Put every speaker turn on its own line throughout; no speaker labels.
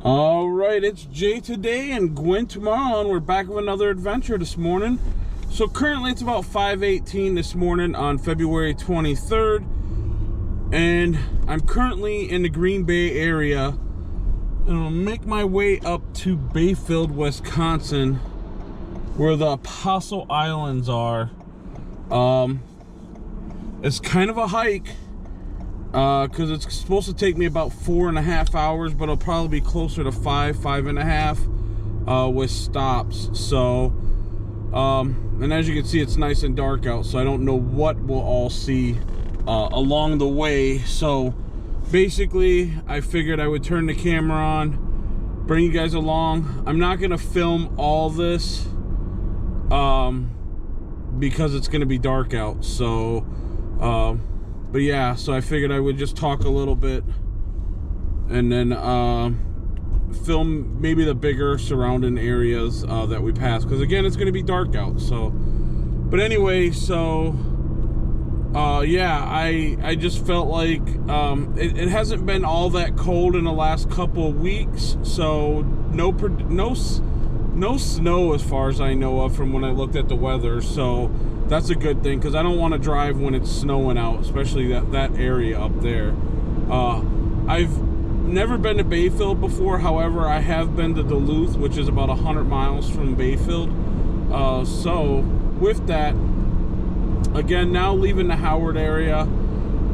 All right, it's Jay today and Gwen tomorrow, and we're back with another adventure this morning. So currently it's about 5:18 this morning on February 23rd, and I'm currently in the Green Bay area, and I'll make my way up to Bayfield, Wisconsin, where the Apostle Islands are. It's kind of a hike. Because it's supposed to take me about 4.5 hours, but it'll probably be closer to 5.5 with stops. So and as you can see, it's nice and dark out, so I don't know what we'll all see along the way. So basically I figured I would turn the camera on, bring you guys along. I'm not gonna film all this because it's gonna be dark out. So but yeah, so I figured I would just talk a little bit and then film maybe the bigger surrounding areas that we pass, because again, it's going to be dark out. So but anyway, so yeah, I just felt like it hasn't been all that cold in the last couple of weeks, so no snow as far as I know of from when I looked at the weather. So that's a good thing, because I don't want to drive when it's snowing out, especially that area up there. I've never been to Bayfield before. However, I have been to Duluth, which is about 100 miles from Bayfield. So with that, again, now leaving the Howard area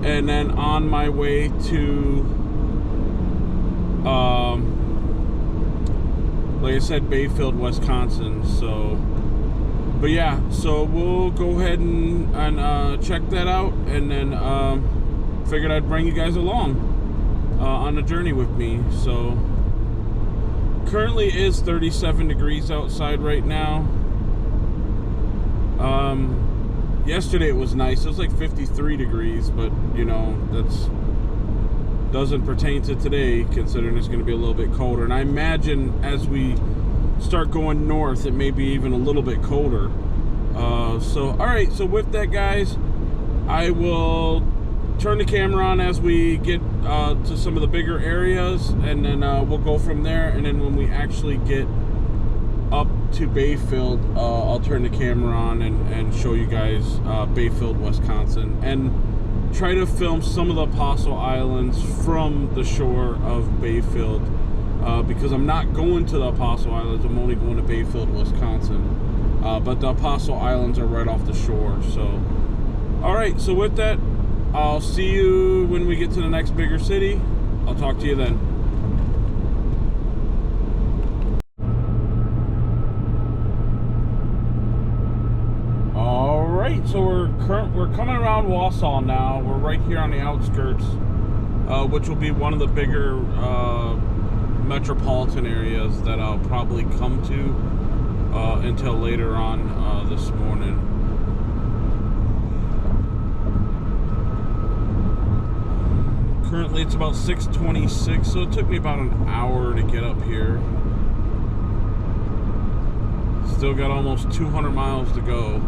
and then on my way to like I said, Bayfield, Wisconsin. So but yeah, so we'll go ahead and check that out, and then figured I'd bring you guys along on the journey with me. So currently is 37 degrees outside right now. Yesterday it was nice. It was like 53 degrees, but you know, that's doesn't pertain to today, considering it's going to be a little bit colder. And I imagine as we start going north, it may be even a little bit colder. So all right, so with that, guys, I will turn the camera on as we get to some of the bigger areas, and then we'll go from there. And then when we actually get up to Bayfield, I'll turn the camera on and show you guys Bayfield, Wisconsin, and try to film some of the Apostle Islands from the shore of Bayfield. Because I'm not going to the Apostle Islands, I'm only going to Bayfield, Wisconsin. But the Apostle Islands are right off the shore. So, alright, so with that, I'll see you when we get to the next bigger city. I'll talk to you then. Alright, so we're coming around Wausau now. We're right here on the outskirts, which will be one of the bigger metropolitan areas that I'll probably come to until later on this morning. Currently it's about 6:26, so it took me about an hour to get up here. Still got almost 200 miles to go.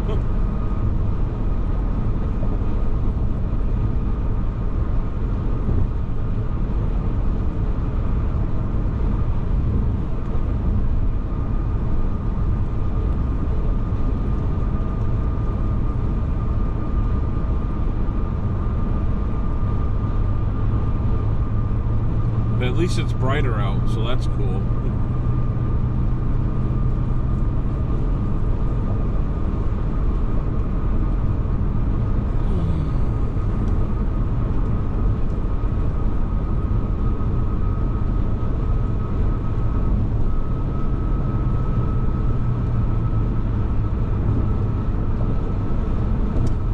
At least it's brighter out, so that's cool.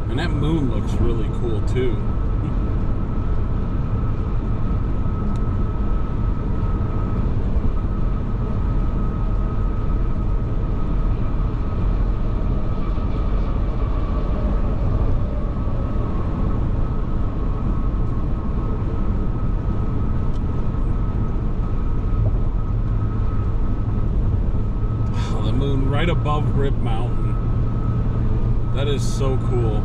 And that moon looks really cool too. Right above Rib Mountain. That is so cool.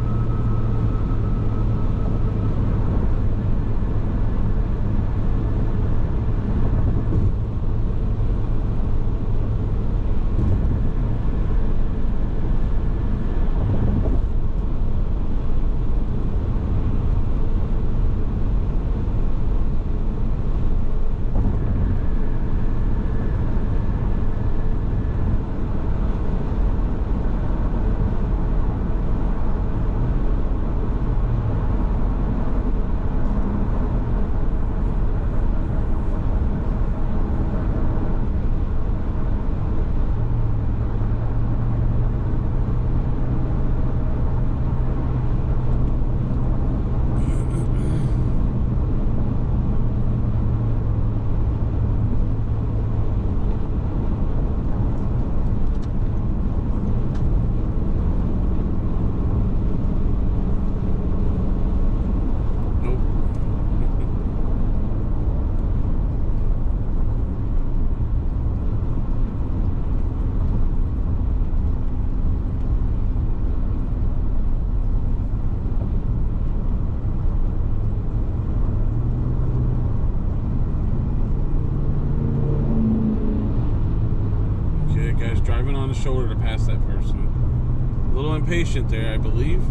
the shoulder to pass that person. A little impatient there, I believe.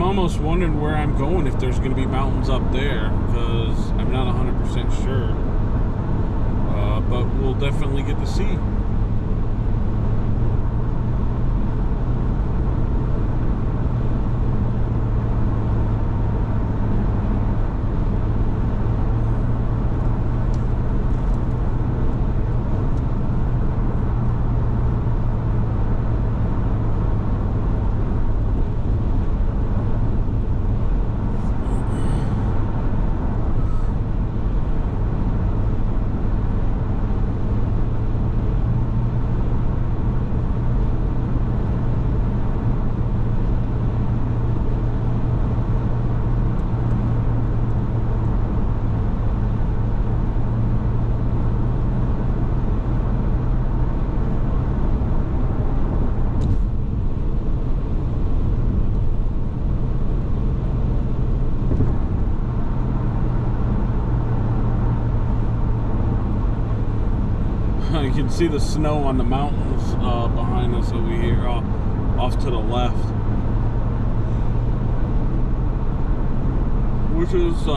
Almost wondering where I'm going, if there's going to be mountains up there, because I'm not 100% sure, but we'll definitely get to see. You can see the snow on the mountains behind us over here, off to the left, which is,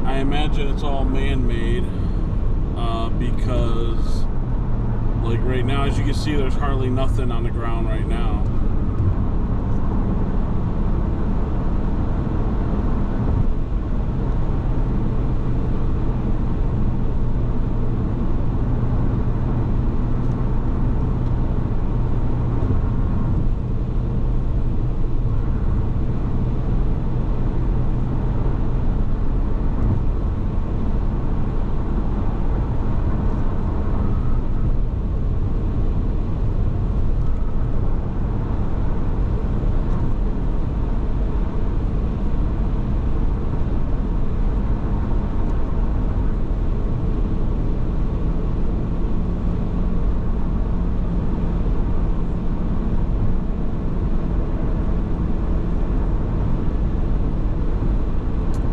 I imagine it's all man-made, because, like right now, as you can see, there's hardly nothing on the ground right now.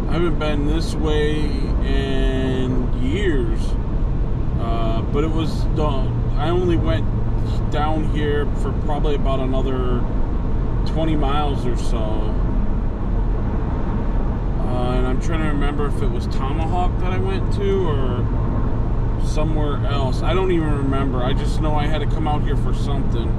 I haven't been this way in years, but it was I only went down here for probably about another 20 miles or so, and I'm trying to remember if it was Tomahawk that I went to or somewhere else. I don't even remember. I just know I had to come out here for something.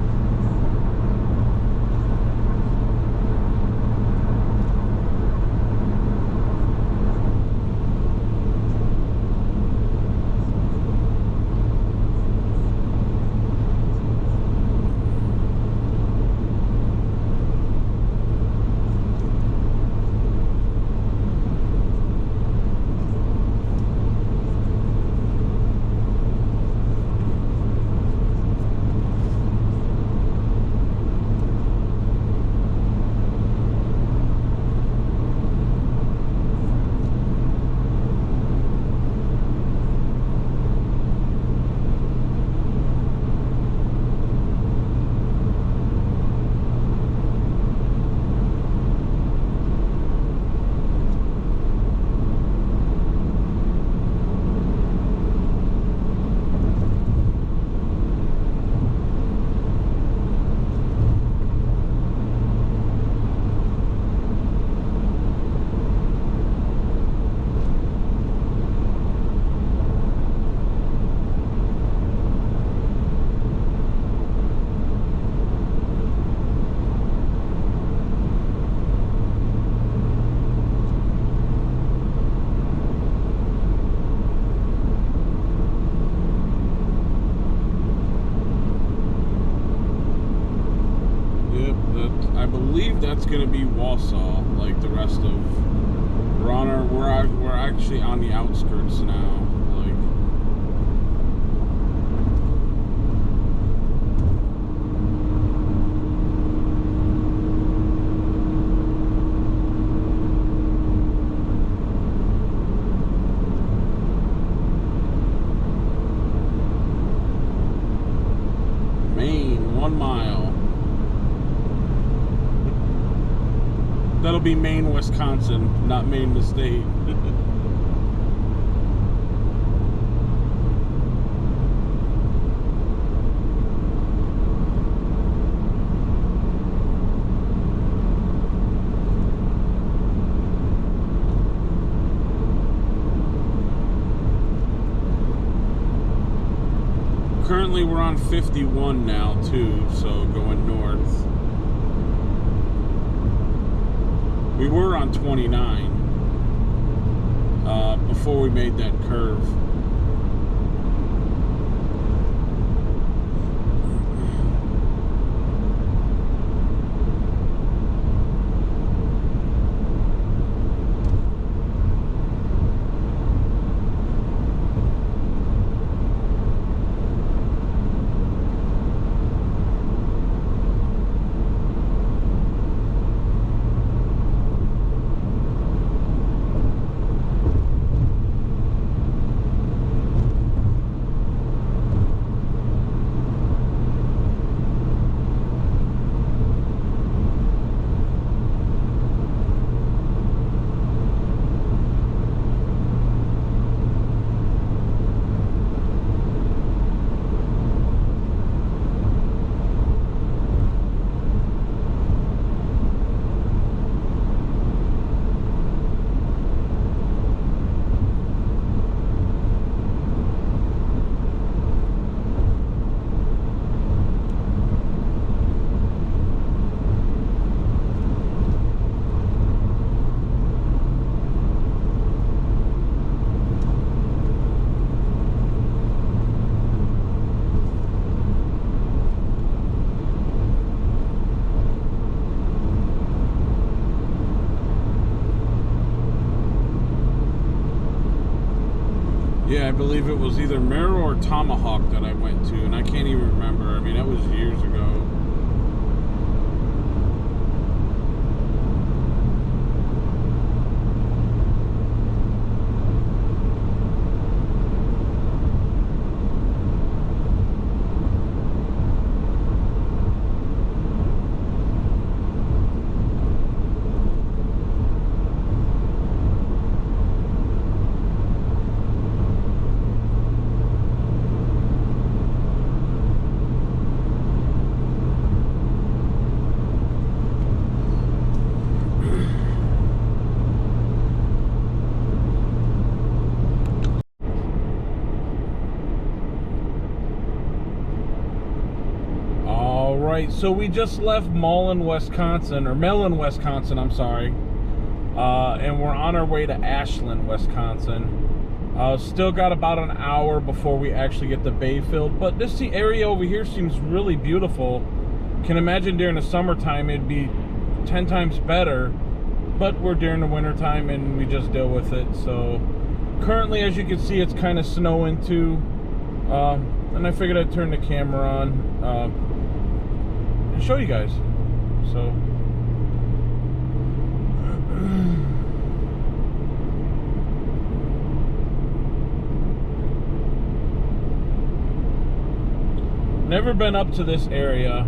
that's gonna be Wausau, like the rest of. We're actually on the outskirts now. Like, Maine, 1 mile. That'll be Maine, Wisconsin, not Maine the state. Currently we're on 51 now too, so going north. We were on 29 before we made that curve. Yeah, I believe it was either Merrill or Tomahawk that I went to, and I can't even remember. I mean, that was years ago. So we just left Mullen, Wisconsin, I'm sorry, and we're on our way to Ashland, Wisconsin. Still got about an hour before we actually get to Bayfield, but this area over here seems really beautiful. Can imagine during the summertime it'd be 10 times better, but we're during the wintertime and we just deal with it. So currently, as you can see, it's kind of snowing too, and I figured I'd turn the camera on and show you guys. So never been up to this area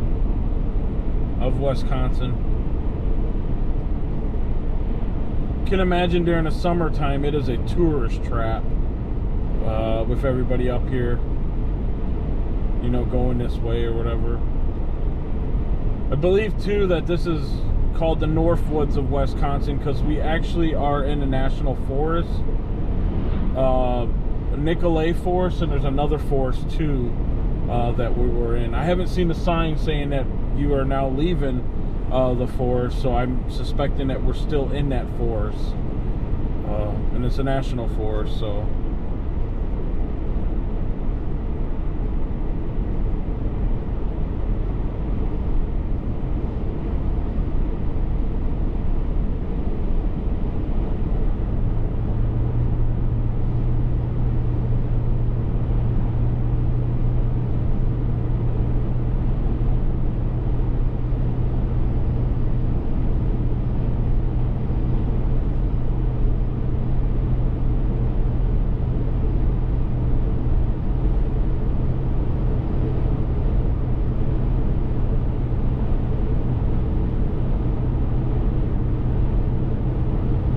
of Wisconsin. Can imagine during the summertime it is a tourist trap with everybody up here, you know, going this way or whatever. I believe too that this is called the North Woods of Wisconsin because we actually are in the National Forest, Nicolet Forest, and there's another forest too that we were in. I haven't seen the sign saying that you are now leaving the forest, so I'm suspecting that we're still in that forest, and it's a national forest. So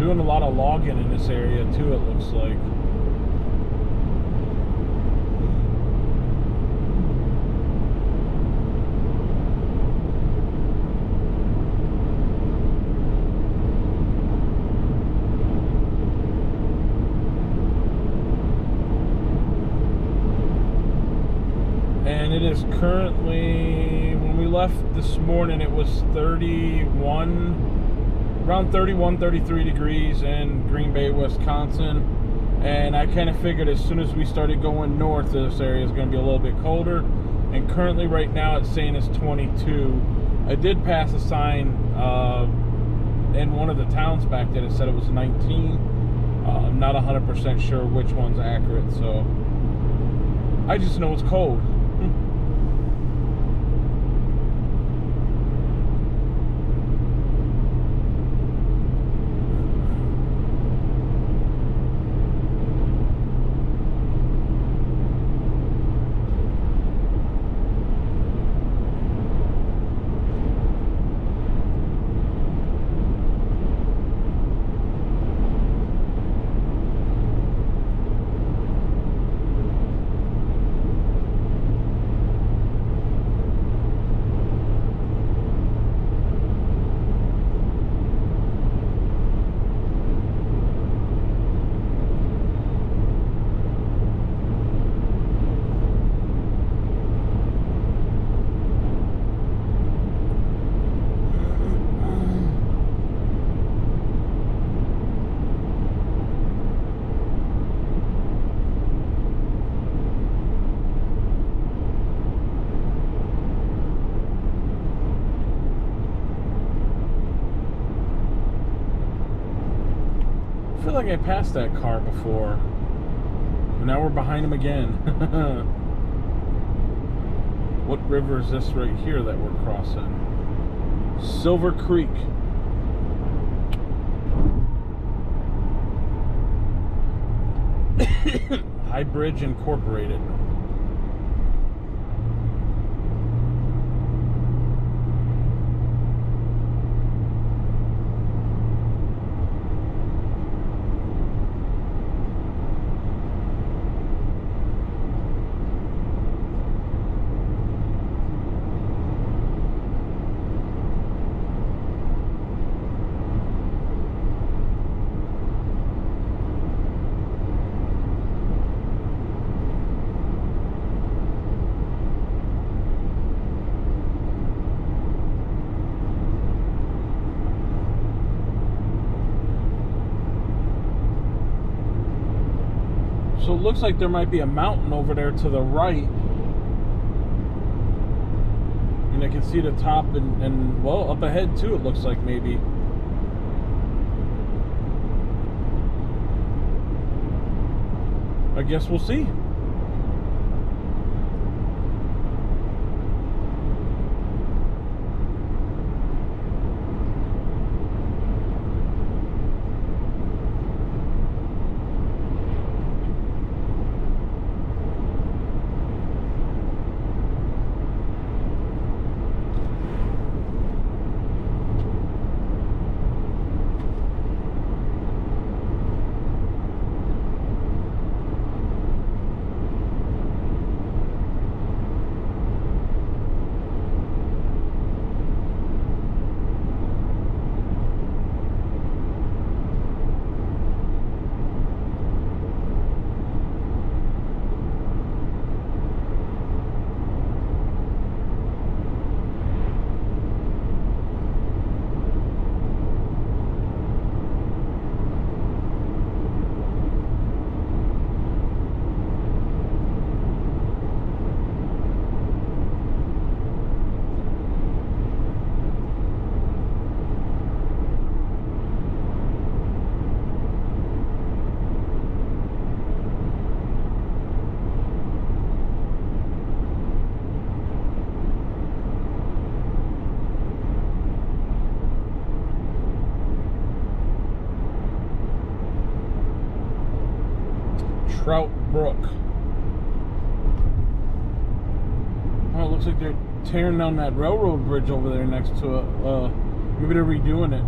doing a lot of logging in this area too, it looks like. And it is currently, when we left this morning, it was 31, around 31, 33 degrees in Green Bay, Wisconsin. And I kind of figured as soon as we started going north, this area is going to be a little bit colder. And currently right now it's saying it's 22. I did pass a sign in one of the towns back then. It said it was 19. I'm not 100% sure which one's accurate, so I just know it's cold. I feel like I passed that car before. Now we're behind him again. What river is this right here that we're crossing? Silver Creek. High Bridge Incorporated. So it looks like there might be a mountain over there to the right. And I can see the top and well, up ahead too, it looks like maybe. I guess we'll see. Trout Brook. Oh, it looks like they're tearing down that railroad bridge over there next to it. Maybe they're redoing it.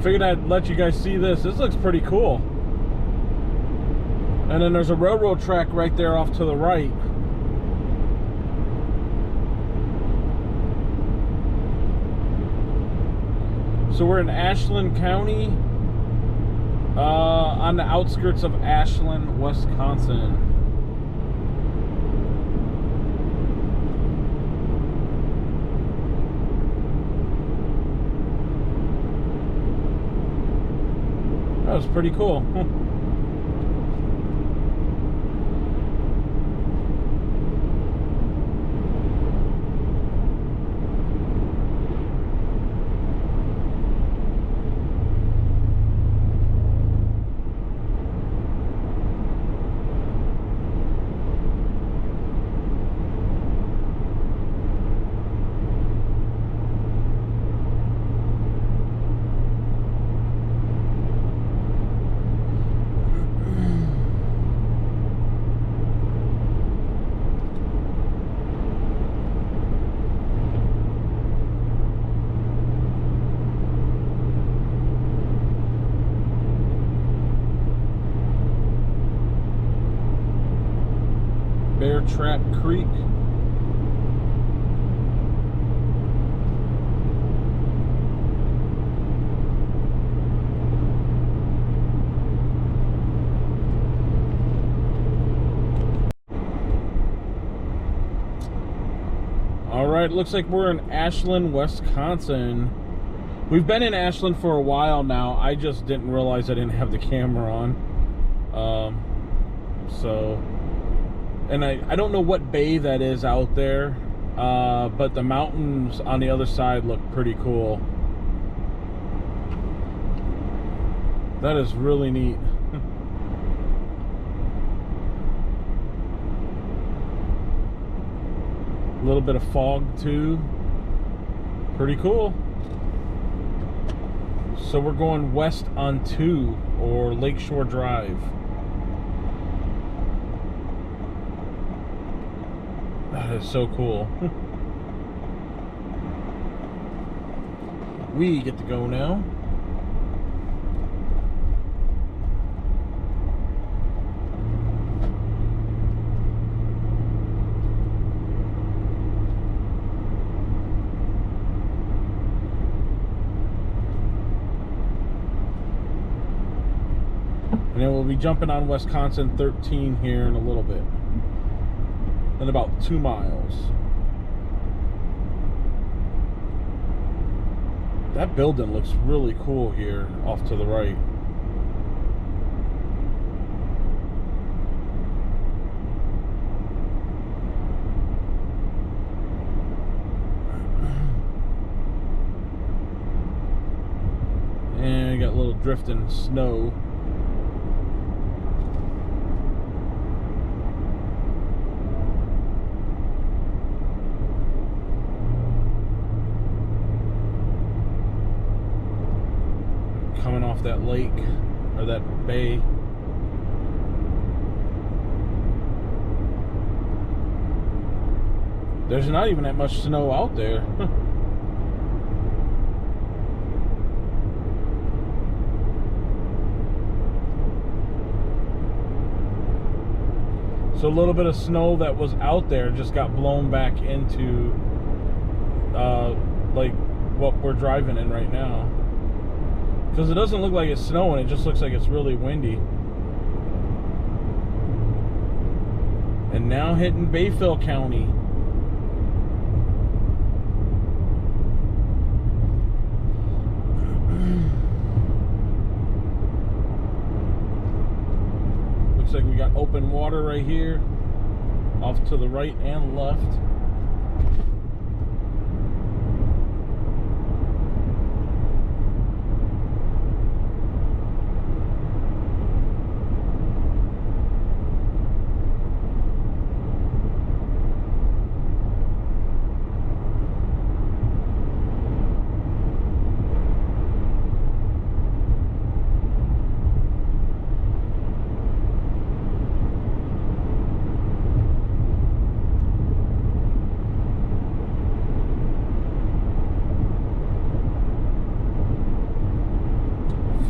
Figured I'd let you guys see this. This looks pretty cool. And then there's a railroad track right there off to the right. So we're in Ashland County, on the outskirts of Ashland, Wisconsin. That was pretty cool. Bear Trap Creek. All right, looks like we're in Ashland, Wisconsin. We've been in Ashland for a while now. I just didn't realize I didn't have the camera on. And I don't know what bay that is out there, but the mountains on the other side look pretty cool. That is really neat. A little bit of fog too. Pretty cool. So we're going west on 2, or Lakeshore Drive. That is so cool. We get to go now. And then we'll be jumping on Wisconsin 13 here in a little bit. In about 2 miles. That building looks really cool here off to the right. And we got a little drifting snow. Coming off that lake, or that bay. There's not even that much snow out there. So a little bit of snow that was out there just got blown back into like what we're driving in right now. Because it doesn't look like it's snowing, it just looks like it's really windy. And now hitting Bayfield County. Looks like we got open water right here, off to the right and left.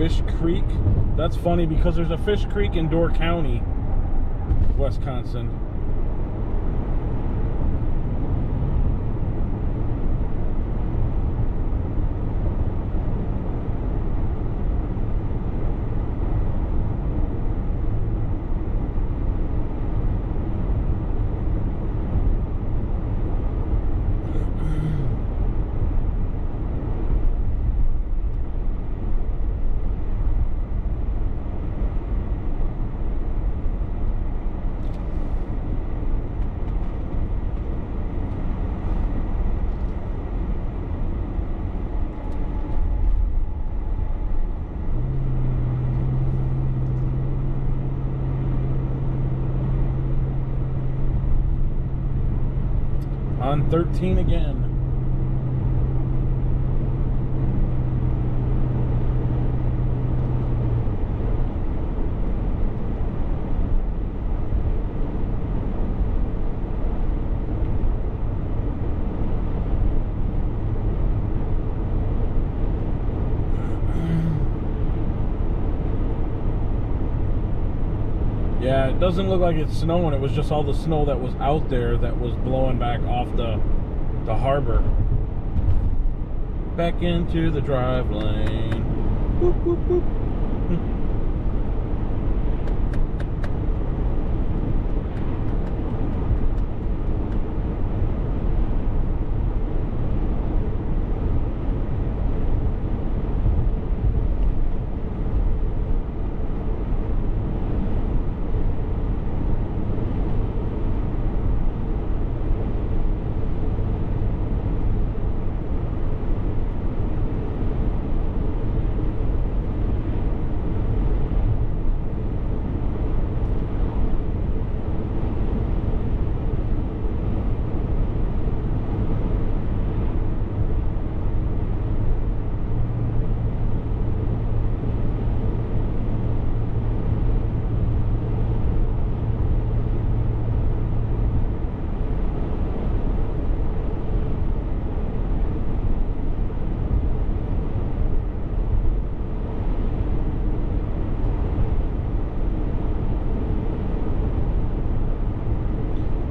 Fish Creek. That's funny because there's a Fish Creek in Door County, Wisconsin. On 13 again. Yeah, it doesn't look like it's snowing. It was just all the snow that was out there that was blowing back off the harbor. Back into the drive lane. Boop, boop, boop.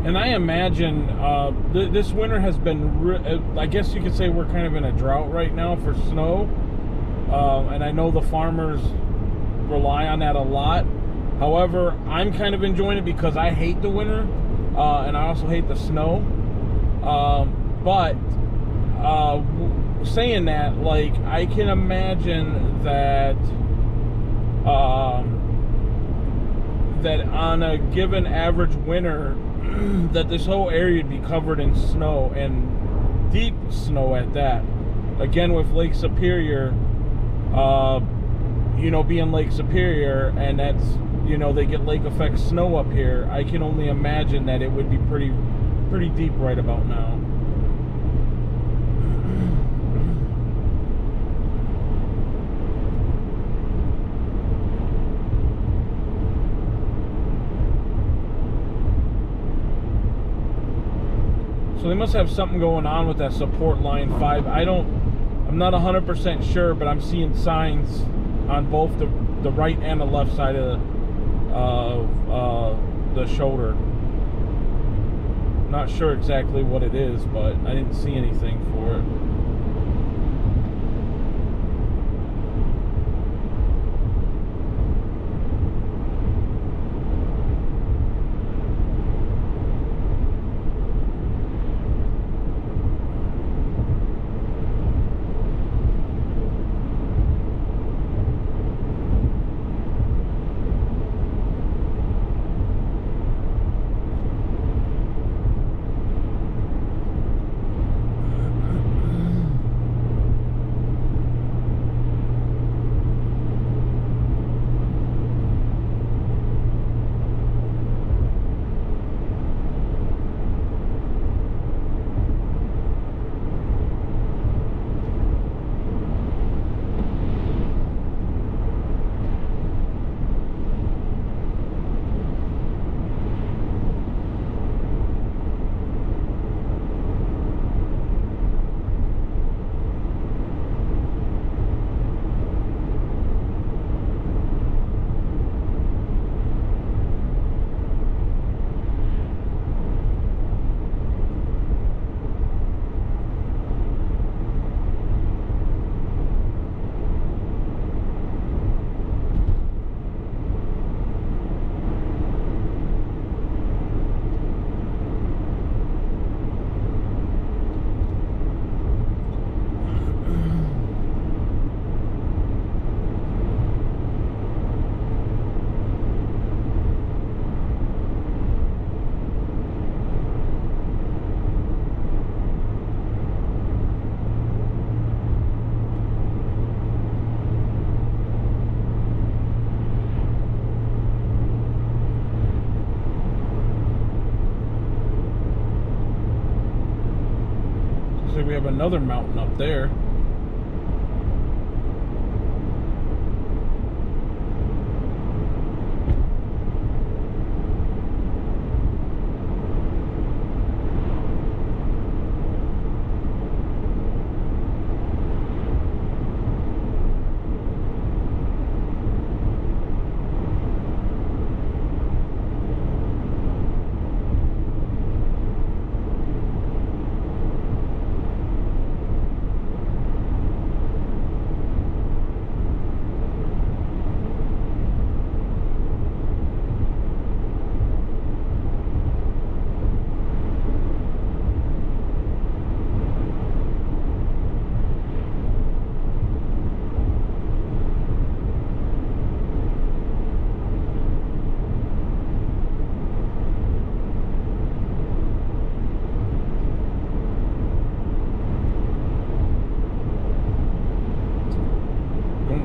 And I imagine this winter has been, I guess you could say we're kind of in a drought right now for snow. And I know the farmers rely on that a lot. However, I'm kind of enjoying it because I hate the winter. And I also hate the snow. But saying that, like, I can imagine that that on a given average winter, that this whole area would be covered in snow, and deep snow at that. Again, with Lake Superior, you know, being Lake Superior, and that's, you know, they get lake effect snow up here. I can only imagine that it would be pretty deep right about now. So they must have something going on with that support line 5. I'm not 100% sure, but I'm seeing signs on both the right and the left side of the shoulder. Not sure exactly what it is, but I didn't see anything for it. we have another mountain up there.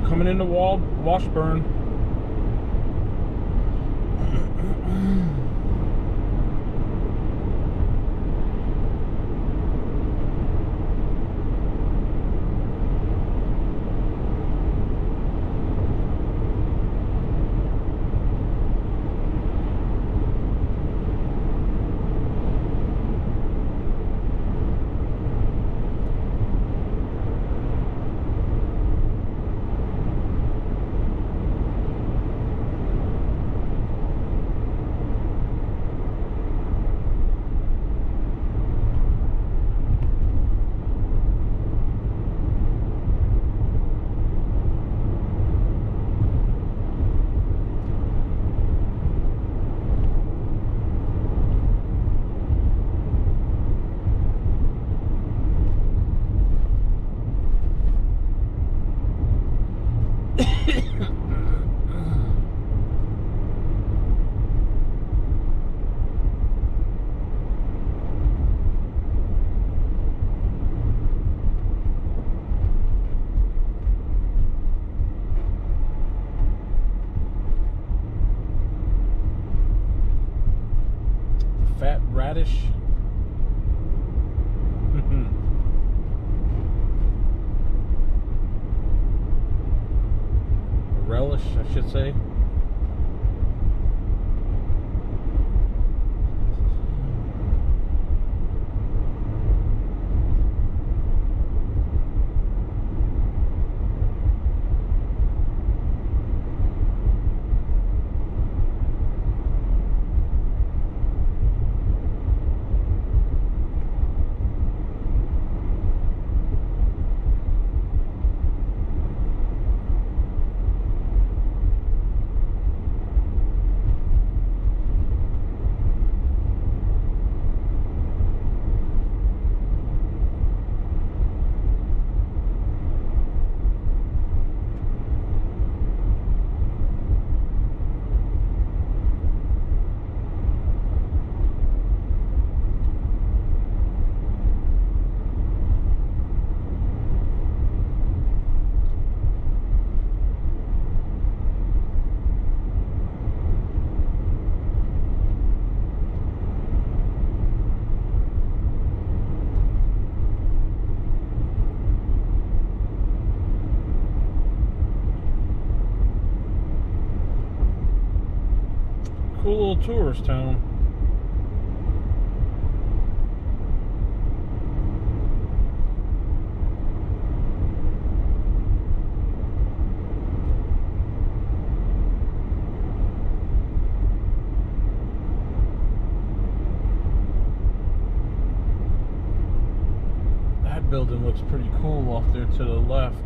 Coming into Washburn. Fat radish. Relish, I should say. Cool little tourist town. That building looks pretty cool off there to the left.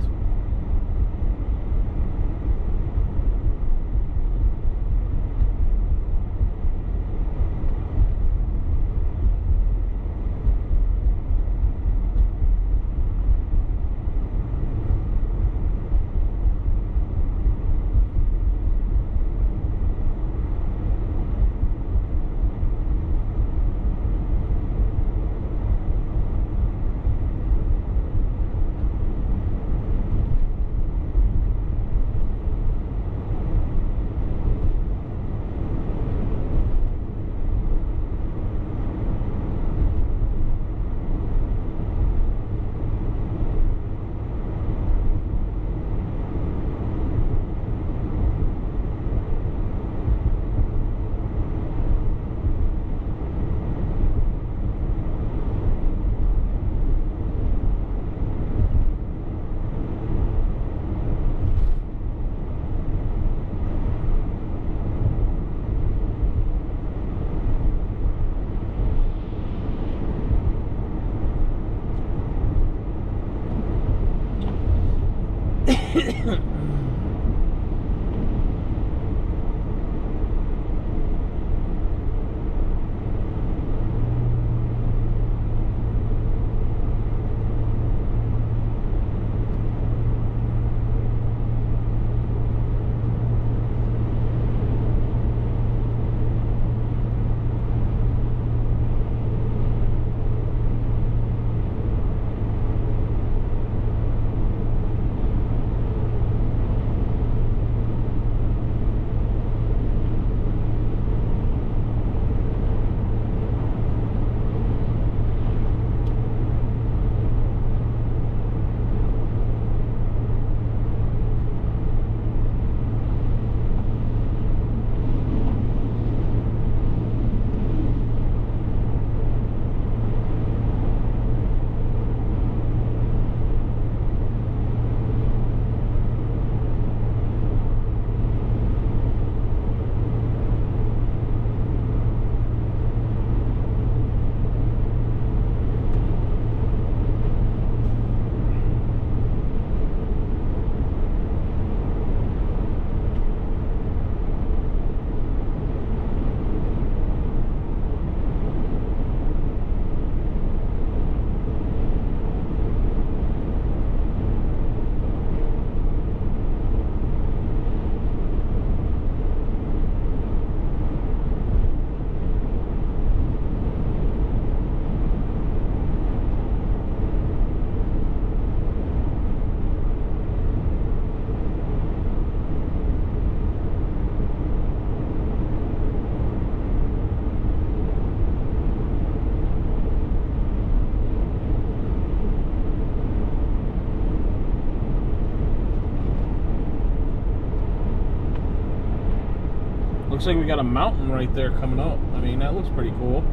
looks like we got a mountain right there coming up. I mean, that looks pretty cool.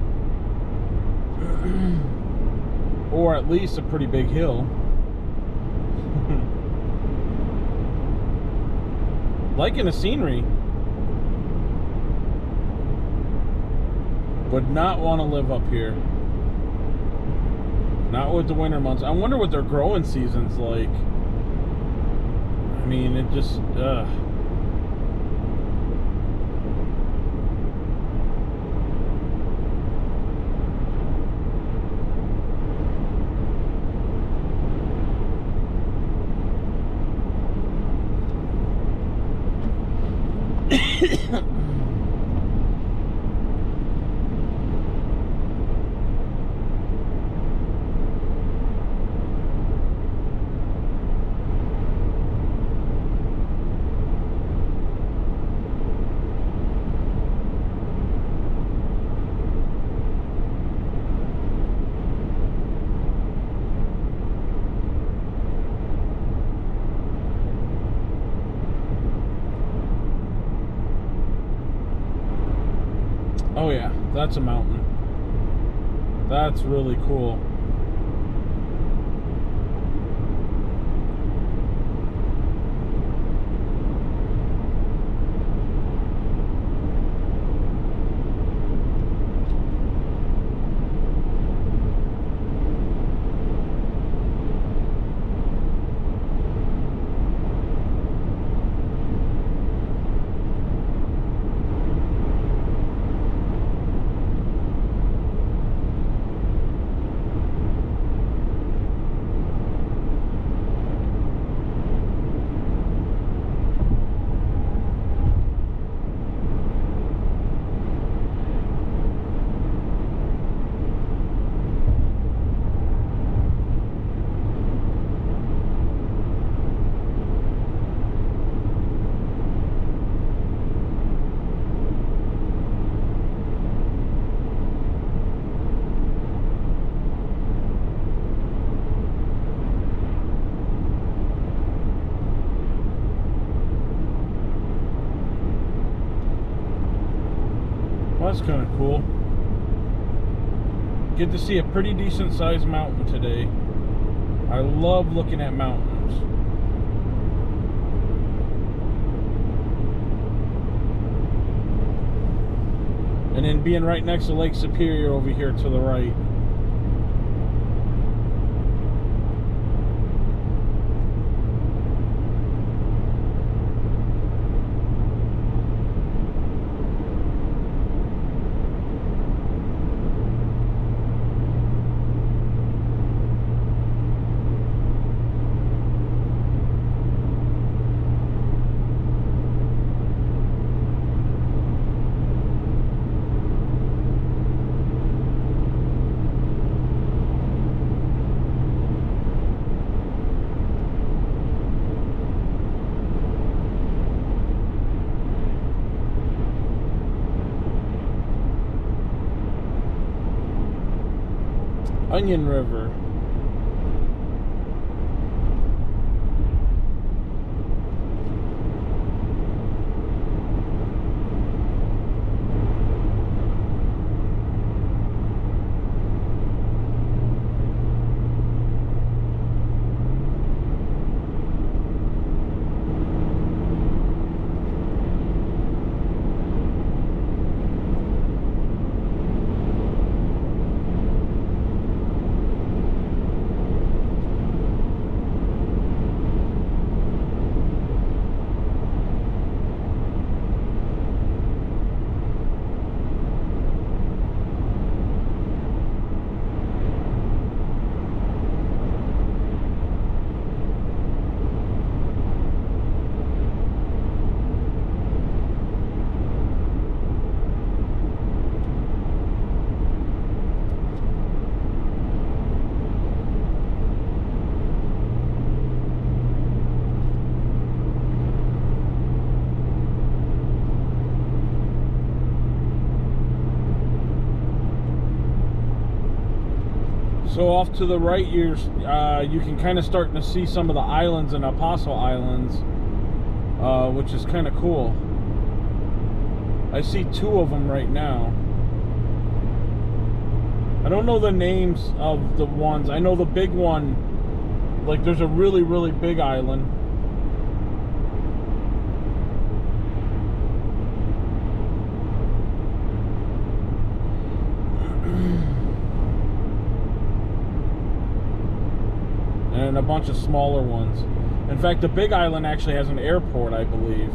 Or at least a pretty big hill. Liking the scenery. Would not want to live up here. Not with the winter months. I wonder what their growing season's like. I mean, it just... Oh yeah, that's a mountain. That's really cool. That's kind of cool. Get to see a pretty decent sized mountain today. I love looking at mountains. And then being right next to Lake Superior over here to the right. Onion River. So off to the right, you can kind of start to see some of the islands and Apostle Islands, which is kind of cool. I see 2 of them right now. I don't know the names of the ones. I know the big one, like there's a really, really big island. And a bunch of smaller ones. In fact, the big island actually has an airport, I believe.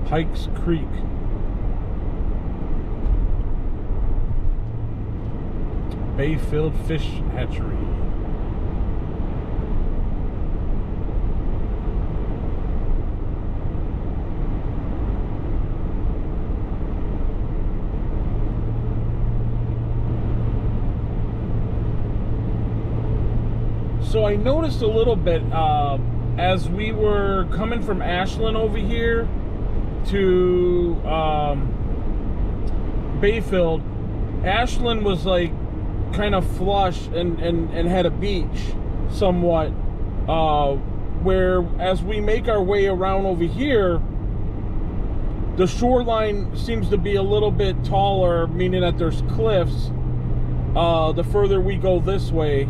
Pikes Creek. Bayfield Fish Hatchery. So I noticed a little bit as we were coming from Ashland over here to Bayfield. Ashland was like kind of flush and had a beach somewhat, where as we make our way around over here, the shoreline seems to be a little bit taller, meaning that there's cliffs the further we go this way,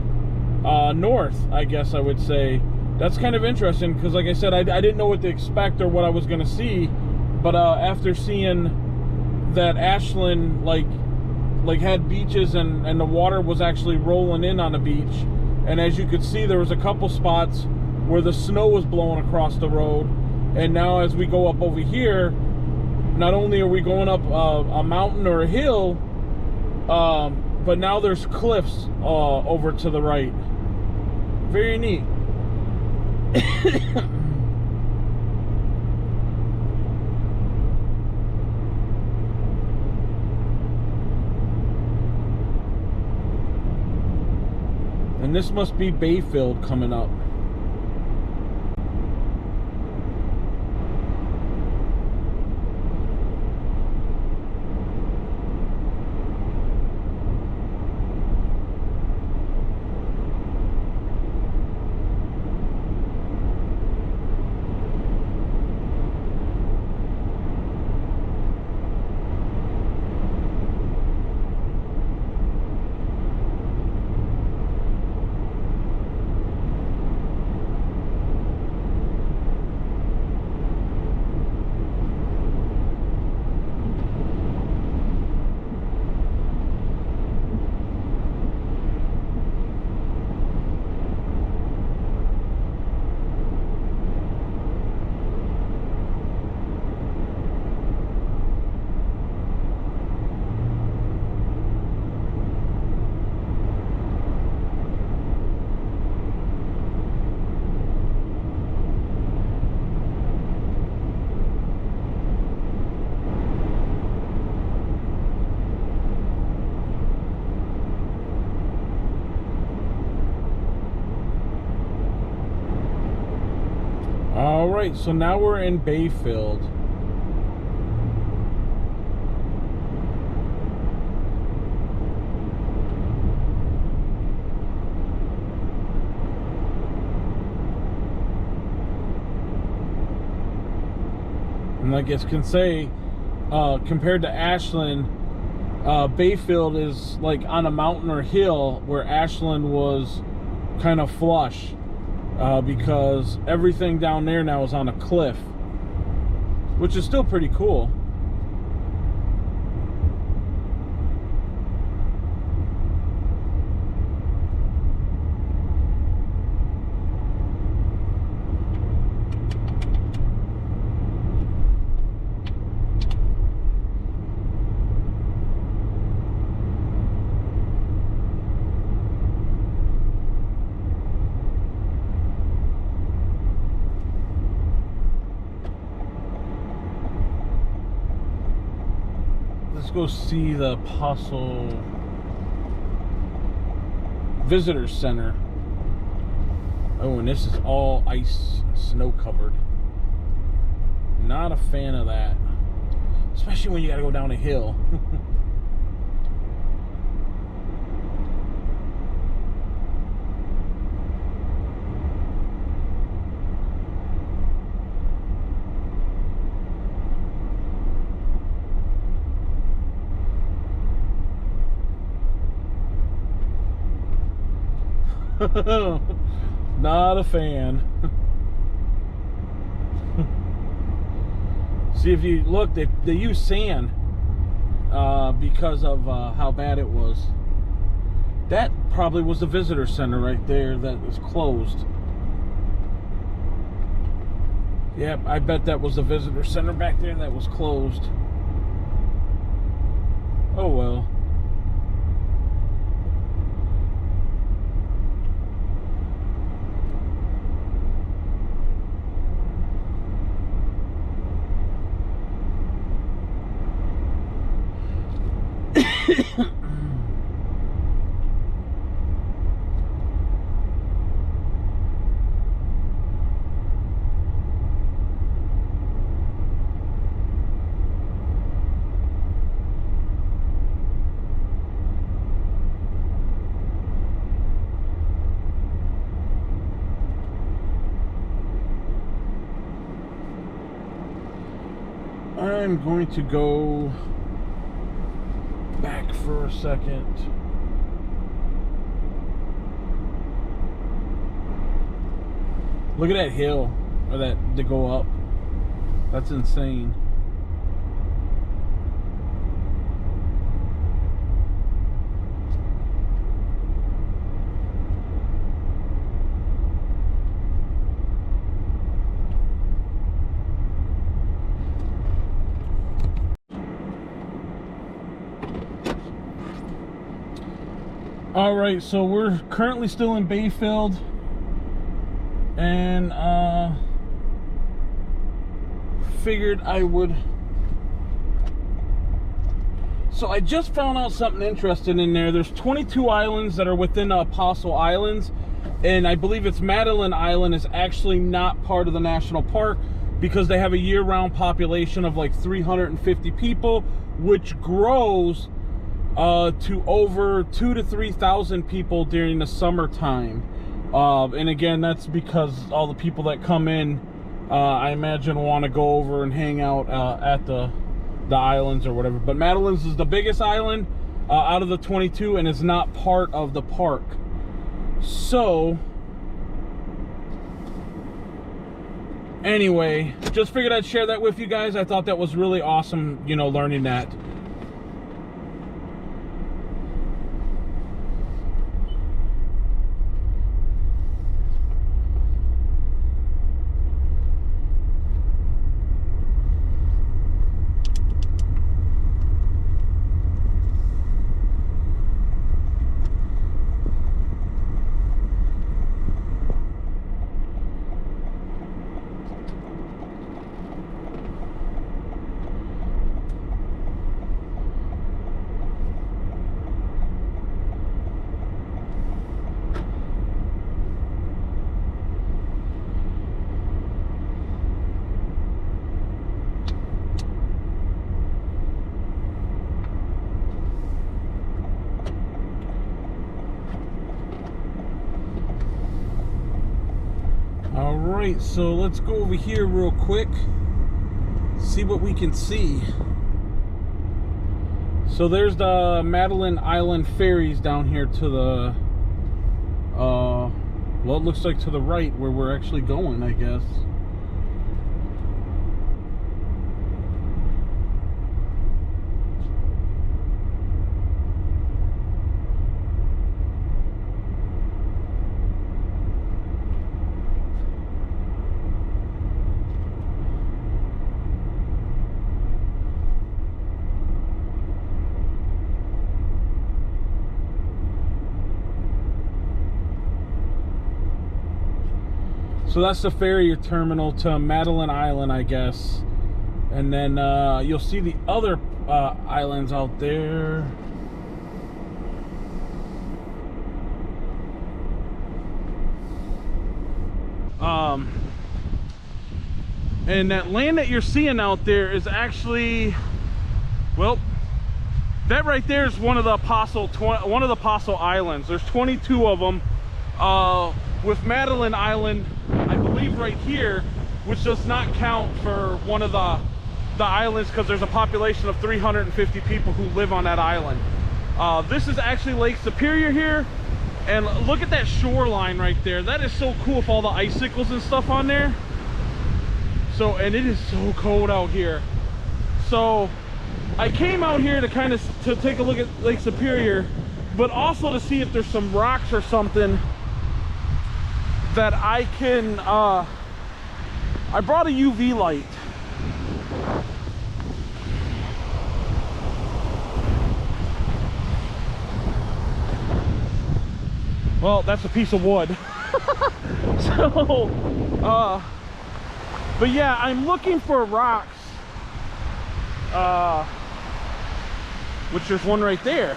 north, I guess I would say. That's kind of interesting because, like I said, I didn't know what to expect or what I was going to see, but after seeing that Ashland like had beaches and the water was actually rolling in on the beach, and as you could see, there was a couple spots where the snow was blowing across the road. And now as we go up over here, not only are we going up a mountain or a hill, but now there's cliffs over to the right. Very neat. And this must be Bayfield coming up. Alright, so now we're in Bayfield. I guess can say, compared to Ashland, Bayfield is like on a mountain or hill, where Ashland was kind of flush, because everything down there now is on a cliff, which is still pretty cool. Let's go see the Apostle Visitor Center. Oh, and this is all ice, snow covered. Not a fan of that, especially when you gotta go down a hill. Not a fan. See, if you look, they use sand because of how bad it was. That probably was the visitor center right there that was closed. Yep, I bet that was the visitor center back there that was closed. Oh well. I'm going to go back for a second. Look at that hill, or that to go up. That's insane. All right, so we're currently still in Bayfield, and figured I would. So I just found out something interesting in there. There's 22 islands that are within Apostle Islands, and I believe it's Madeline Island is actually not part of the national park because they have a year-round population of like 350 people, which grows to over 2,000 to 3,000 people during the summertime. And again, that's because all the people that come in, I imagine, want to go over and hang out at the islands or whatever. But Madeline's is the biggest island out of the 22, and is not part of the park. So anyway, just figured I'd share that with you guys. I thought that was really awesome, you know, learning that. Alright, so let's go over here real quick see what we can see. So there's the Madeline Island ferries down here to the, well, it looks like to the right where we're actually going, I guess. So that's the ferry terminal to Madeline Island, I guess. And then you'll see the other islands out there. And that land that you're seeing out there is actually, well, that right there is one of the Apostle Islands. There's 22 of them. With Madeline Island, I believe right here, which does not count for one of the islands because there's a population of 350 people who live on that island. This is actually Lake Superior here, and look at that shoreline right there. That is so cool with all the icicles and stuff on there. So, and it is so cold out here. So I came out here to kind of to take a look at Lake Superior, but also to see if there's some rocks or something that I can, I brought a UV light. Well, that's a piece of wood. So, but yeah, I'm looking for rocks, which there's one right there.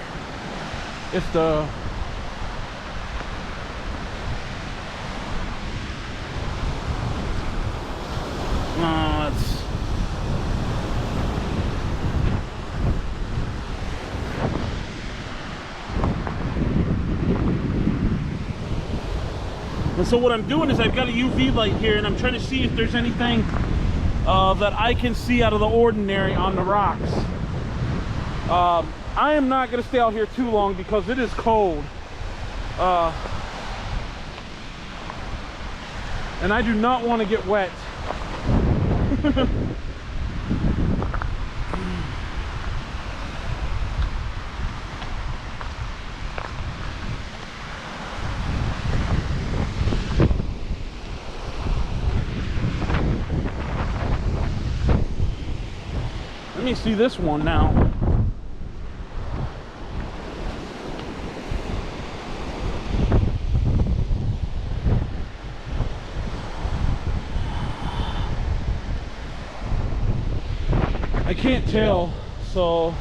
If the and so what I'm doing is I've got a UV light here, and I'm trying to see if there's anything that I can see out of the ordinary on the rocks. I am not going to stay out here too long because it is cold. And I do not want to get wet. Let me see this one now. I can't tell, so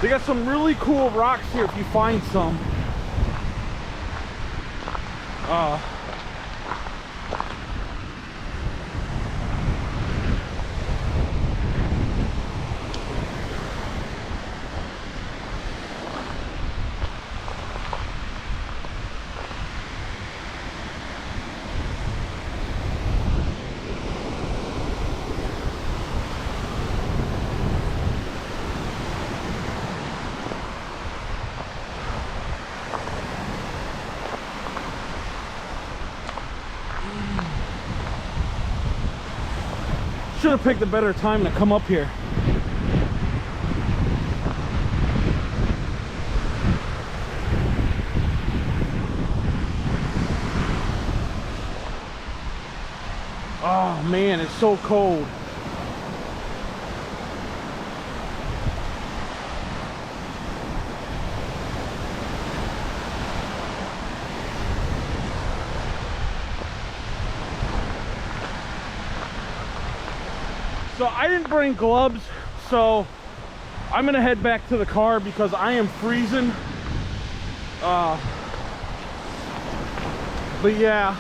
they got some really cool rocks here if you find some. Should have picked a better time to come up here. Oh man, it's so cold. So I didn't bring gloves, so I'm gonna head back to the car because I am freezing. But yeah,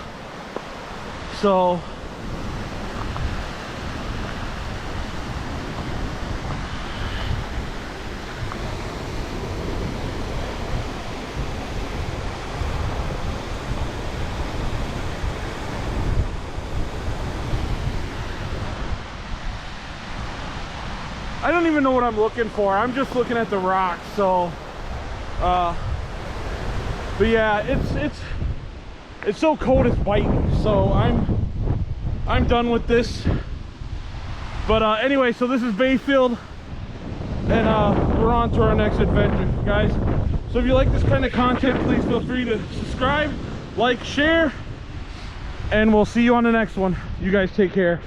so I don't even know what I'm looking for. I'm just looking at the rocks. So but yeah, it's so cold it's biting. So I'm done with this. But anyway, so this is Bayfield, and we're on to our next adventure, guys. So if you like this kind of content, please feel free to subscribe, like, share, and we'll see you on the next one. You guys take care.